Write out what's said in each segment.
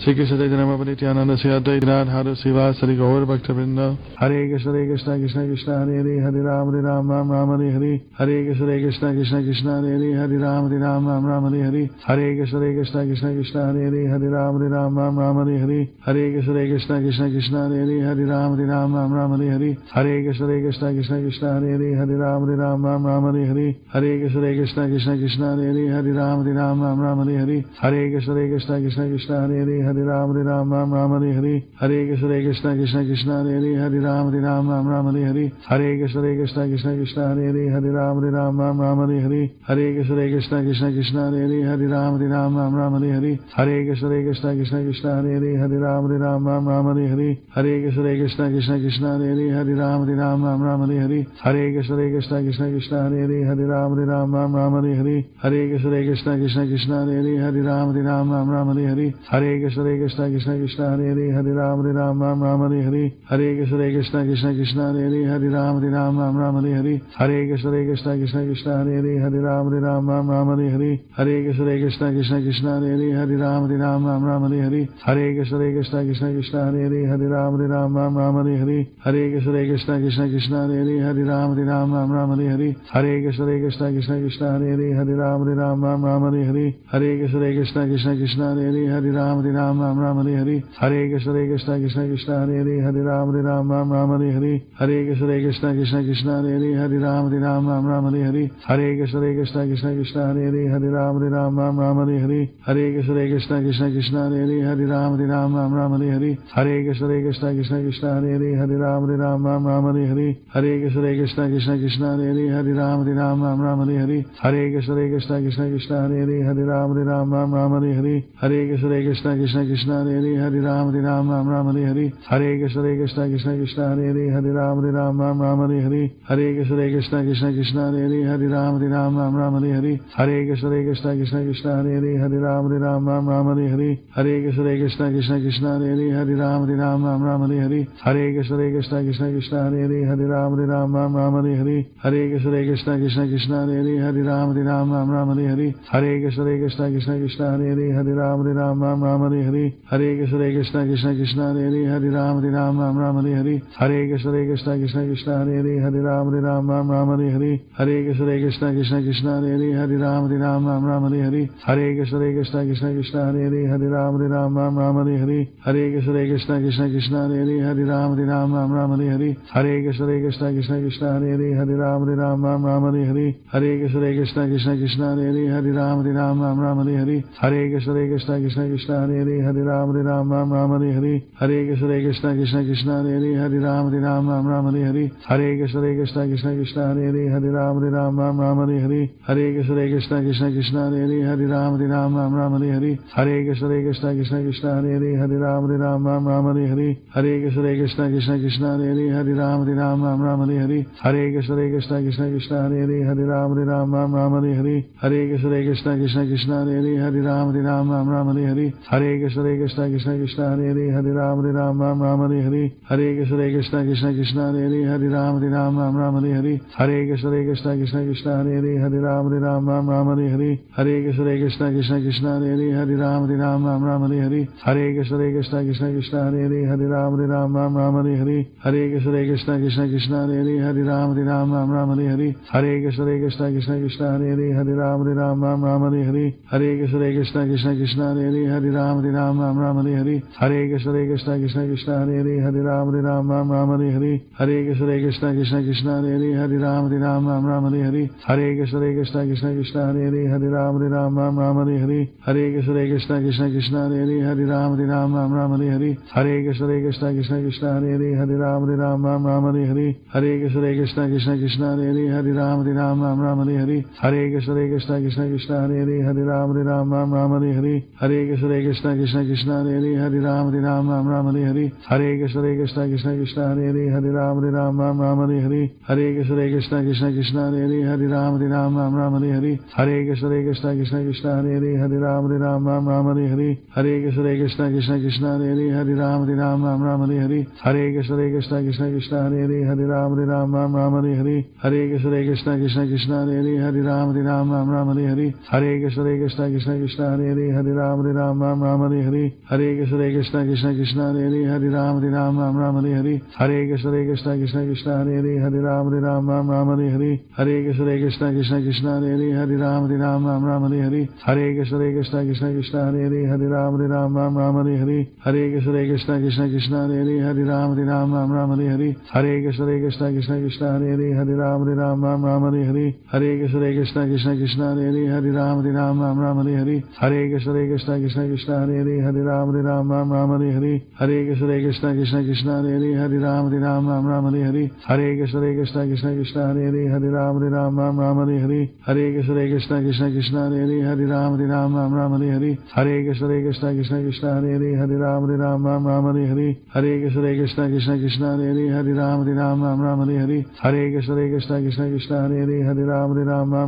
Sri Krishna Chaitanya Nityananda Sri Advaita Hare Siva Sri Gaur Bhaktavrinda Hare Krishna Krishna Krishna Hare Hare Hare Ram Ram Hare Hare Hare Krishna Krishna Krishna Hare Hare Hare Ram Ram Hare Hare Hare Krishna Krishna Krishna Hare Hare Hare Ram Hare Hare Hare Krishna Krishna Krishna Hare Hare Hare Ram Hare Hare Hare Krishna Krishna Krishna Krishna Hare Hare Hare Ram Hare Hare Hare Krishna Krishna Krishna Krishna Hare Hare Hare Ram Hare Hare Hare Krishna Krishna Krishna Krishna Hare Hare Hare Ram Hare Hare Hare Krishna Krishna Krishna Krishna Hare Hare Hare Ram Hare Hare Hare Krishna Krishna Krishna Krishna Hare Hare Hare Ram Hare Hare Hare Krishna Krishna Krishna Krishna Hare Hare Hare Ram Hare Hare Hare Krishna Krishna Krishna Krishna Hare Hare Hare Ram Hare Hare Hare Krishna Krishna Krishna Krishna Hare Hare Hare Ram Hare Hare Hare Krishna Krishna Krishna Krishna Hare Hare Hare Ram Hare Hare Hare Krishna Krishna Krishna Krishna Hare Hare Hare Ram Hare Hare Hare Krishna Krishna Krishna Krishna Hare Hare Hare Ram Hare Hare Hare Krishna Krishna Krishna Krishna Hare Hare Hare Ram Hare Hare Hare Krishna Krishna Krishna Krishna Hare Hare Hare Ram Hare Hare Hare Krishna Krishna Krishna Krishna Hare Hare Hare Ram Hare Hare Hare Krishna Krishna Krishna Krishna Hare Hare Hare Ram Hare Hare Hare Krishna Krishna Krishna Krishna Hare Hare Hare Ram Hare Hare Hare Krishna Krishna Krishna Krishna Hare Hare Hare Ram Hare Hare Hare Krishna Krishna Krishna Krishna Hare Hare Hare Ram Hare Hare Hare Krishna Krishna Krishna Krishna Hare Hare Hare Ram Hare Hare Hare Krishna Krishna Krishna Krishna Hare Hare Hare Ram Hare Hare Hare Krishna Krishna Krishna Krishna Hare Hare Hare Ram Hare Hare Hare Krishna Krishna Krishna Krishna Hare Hare Hare Ram Hare Hare Hare Krishna Krishna Krishna Krishna Hare Hare Hare Ram Hare Hare Hare Krishna Krishna Krishna Krishna Hare Hare Hare Ram Hare Hare Hare Krishna Krishna Krishna Krishna Hare Hare Hare Ram Hare Hare Hare Krishna Krishna Krishna Krishna Hare Hare Hare Ram Hare Hare Hare Krishna Krishna Krishna Krishna Hare Hare Hare Ram Hare Hare Hare Krishna Krishna Krishna Krishna Hare Hare Hare Ram Hare Hare Hare Krishna Krishna Krishna Krishna Hare Hare Hare Ram Hare Hare Hare Krishna Krishna Krishna Krishna Hare Hare Hare Ram Hare Hare Hare Krishna Krishna Krishna Krishna Hare Hare Hare Ram Hare Hare Hare Krishna Krishna Krishna Krishna Hare Hare Hare Ram Hare Hare Hare Krishna Krishna Krishna Krishna Hare Hare Hare Ram Hare Hare Hare Krishna Krishna Krishna Krishna Hare Hare Hare Ram Hare Hare Hare Krishna Krishna Krishna Krishna Hare Hare Hare Ram Hare Hare Hare Krishna Krishna Krishna Krishna Hare Hare Hare Ram Hare Hare Hare Krishna Krishna Krishna Krishna Hare Hare Hare Ram Hare Hare Hare Krishna Krishna Krishna Krishna Hare Hare Hare Ram Hare Hare Hare Krishna Krishna Krishna Krishna Hare Hare Hare Ram Hare Hare Hare Krishna Krishna Krishna Krishna Hare Hare Hare Ram Hare Hare Hare Krishna Krishna Krishna Krishna Hare Hare Hare Ram Hare Hare Hare Krishna Krishna Krishna Krishna Hare Hare Hare Ram Hare Hare Hare Krishna Krishna Krishna Krishna Hare Hare Hare Ram Hare Hare Hare Krishna Krishna Krishna Krishna Hare Hare Hare Ram Hare Hare Hare Krishna Krishna Krishna Krishna Hare Hare Hare Ram Hare Hare Hare Krishna Krishna Krishna Krishna Hare Hare Hare Ram Hare Hare Hare Krishna Krishna Krishna Krishna Hare Hare Hare Ram Hare Hare Hare Krishna Krishna Krishna Krishna Hare Hare Hare Ram Hare Hare Hare Krishna Krishna Krishna Krishna Hare Hare Hare Ram Hare Hare Hare Krishna Krishna Krishna Krishna Hare Hare Hare Ram Hare Hare Hare Krishna Krishna Krishna Krishna Hare Hare Hare Ram Hare Hare Hare Krishna Krishna Krishna Krishna Hare Hare Hare Ram Hare Hare Hare Krishna Krishna Krishna Krishna Hare Hare Hare Ram Hare Hare Hare Krishna Krishna Krishna Krishna Hare Hare Hare Ram Hare Hare Hare Krishna Krishna Krishna Krishna Hare Hare Hare Ram Hare Hare Hare Krishna Krishna Krishna Krishna Hare Hare Hare Ram Hare Hare Hare Krishna Krishna Krishna Krishna Hare Hare Hare Ram Hare Hare Hare Krishna Krishna Krishna Krishna Hare Hare Hare Ram Hare Hare Hare Krishna Krishna Krishna Krishna Hare Hare Hare Ram Hare Hare Hare Krishna Krishna Krishna Krishna Hare Hare Hare Ram Hare Hare Hare Krishna Krishna Krishna Krishna Hare Hare Hare Ram Hare Hare Hare Krishna Krishna Krishna Krishna Hare Hare Hare Ram Hare Hare Hare Krishna Krishna Krishna Krishna Hare Hare Hare Ram Hare Hare Hare Krishna Krishna Krishna Krishna Hare Hare Hare Ram Hare Hare Hare Krishna Krishna Krishna Krishna Hare Hare Hare Ram Hare Hare Hare Krishna Krishna Krishna Krishna Hare Hare Hare Ram Hare Hare Hare Krishna Krishna Krishna Krishna Hare Hare Hare Ram Hare Hare Hare Krishna Krishna Krishna Krishna Hare Hare Hare Ram Hare Hare Hare Krishna Krishna Krishna Krishna Hare Hare Hare Ram Hare Hare Hare Krishna Krishna Krishna Krishna Hare Hare Hare Ram Hare Hare Hare Krishna Krishna Krishna Krishna Hare Hare Hare Ram Hare Hare Hare Hare Krishna Krishna Krishna Krishna Hare Hare Hare Ram Ram Ram Hare Hare Hare Krishna Krishna Krishna Krishna Hare Hare Hare Ram Ram Ram Hare Hare Hare Krishna Krishna Krishna Krishna Hare Hare Hare Ram Ram Hare Hare Hare Krishna Krishna Krishna Krishna Hare Hare Hare Ram Ram Hare Hare Hare Krishna Krishna Krishna Krishna Hare Hare Hare Ram Ram Hare Hare Hare Krishna Krishna Krishna Krishna Hare Hare Hare Ram Ram Hare Hare Hare Krishna Krishna Krishna Krishna Hare Hare Hare Ram Ram Hare Hare Hare Krishna Krishna Krishna Krishna Hare Hare Hare Ram Ram Hare Hare Hare Krishna Krishna Krishna Krishna Hare Hare Hare Ram Ram Hare Hare Hare Krishna Krishna Krishna Krishna Hare Hare Hare Ram Ram Hare Hare Hare Krishna Krishna Krishna Krishna Hare Hare Hare Ram Ram Hare Hare Hare Krishna Krishna Krishna Krishna Hare Hare Hare Ram Ram Hare Hare Hare Krishna Krishna Krishna Krishna Hare Hare Hare Ram Ram Hare Hare Hare Krishna Krishna Krishna Krishna Hare Hare Hare Ram Ram Hare Hare Hare Krishna Krishna Krishna Krishna Hare Hare Hare Ram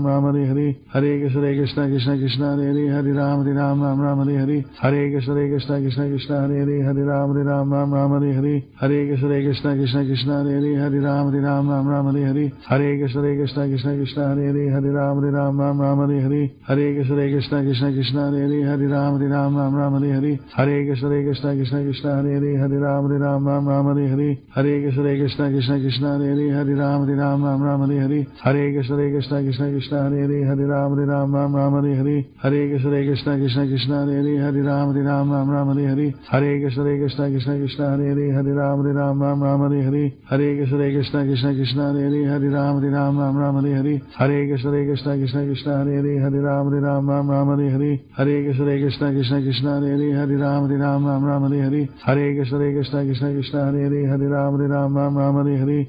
Ram Hare Hare Hare Krishna Krishna Krishna Krishna Hare Hare Hare Ram Hare Hare Hare Krishna Krishna Krishna Krishna Hare Hare Hare Ram Hare Hare Hare Krishna Krishna Krishna Krishna Hare Hare Hare Ram Hare Hare Hare Krishna Krishna Krishna Krishna Hare Hare Hare Ram Hare Hare Hare Krishna Krishna Krishna Krishna Hare Hare Hare Ram Hare Hare Hare Krishna Krishna Krishna Krishna Hare Hare Hare Ram Hare Hare Hare Krishna Krishna Krishna Krishna Hare Hare Hare Ram Hare Hare Hare Krishna Krishna Krishna Krishna Hare Hare Hare Ram Hare Hare Hare Krishna Krishna Krishna Krishna Hare Hare Hare Ram Hare Hare Hare Krishna Krishna Krishna Krishna Hare Hare Hare Ram Hare Hare Hare Krishna Krishna Krishna Krishna Hare Hare Hare Ram Hare Hare Hare Krishna Krishna Krishna Krishna Hare Hare Hare Ram Hare Hare Hare Krishna Krishna Krishna Krishna Hare Hare Hare Ram Hare Hare Hare Krishna Krishna Krishna Krishna Hare Hare Hare Ram Hare Hare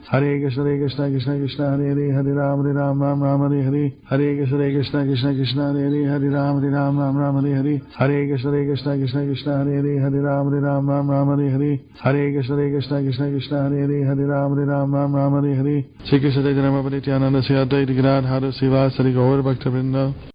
Hare Krishna Krishna Krishna Krishna Hare Hare Hare Ram Hare Hare Hare Krishna Krishna Krishna Krishna Hare Hare Hare Ram Hare Hare Hare Krishna Krishna Krishna Krishna Hare Hare Hare Ram Hare Hare Hare Krishna Krishna Krishna Krishna Hare Hare Hare Ram Hare Hare Shri Krishna Chaitanya Prabhu Nityananda Sri Advaita Gadadhara Srivasadi Gaur Bhakta Vrinda